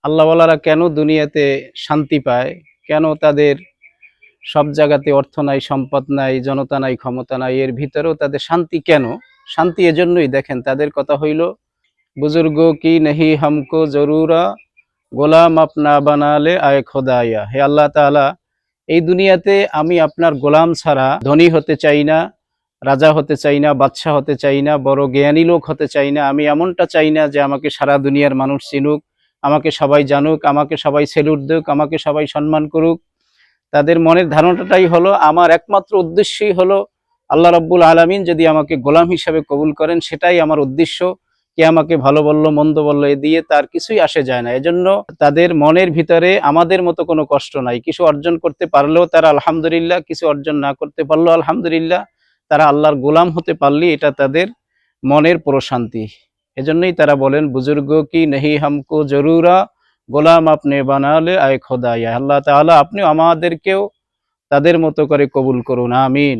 আল্লাহওয়ালারা কেন দুনিয়াতে শান্তি পায়, কেন তাদের সব জায়গাতে অর্থ নাই, সম্পদ নাই, জনতা নাই, ক্ষমতা নাই, এর ভিতরেও তাদের শান্তি কেন? শান্তি এজন্যই, দেখেন তাদের কথা হইল, বুজুর্গ কি নেহি হামকো জরুরা, গোলাম আপনা বানালে আয় খোদায়া। হে আল্লাহ তাআলা, এই দুনিয়াতে আমি আপনার গোলাম ছাড়া ধনী হতে চাই না, রাজা হতে চাই না, বাদশাহ হতে চাই না, বড় জ্ঞানী লোক হতে চাই না। আমি এমনটা চাই না যে আমাকে সারা দুনিয়ার মানুষ চিনুক, আমাকে সবাই জানুক, আমাকে সবাই সেলুট দেক, আমাকে সবাই সম্মান করুক। তাদের মনের ধারণাটাই হলো, আমার একমাত্র উদ্দেশ্যই হলো আল্লাহ রাব্বুল আলামিন যদি আমাকে গোলাম হিসাবে কবুল করেন, সেটাই আমার উদ্দেশ্য। কে আমাকে ভালো বললো মন্দ বললো, এ দিয়ে তার কিছুই আসে যায় না। এজন্য তাদের মনের ভিতরে আমাদের মতো কোনো কষ্ট নাই। কিছু অর্জন করতে পারলেও তারা আলহামদুলিল্লাহ, কিছু অর্জন না করতে পারলেও আলহামদুলিল্লাহ। তারা আল্লাহর গোলাম হতে পারলে এটা তাদের মনের প্রশান্তি। এজন্যই তারা বলেন, বুজুর্গ কি নেহি হামকো জরুরা, গোলাম আপনি বানালে আয় খোদা। ইয়া আল্লাহ তাআলা, আপনি আমাদেরকেও তাদের মতো করে কবুল করুন, আমিন।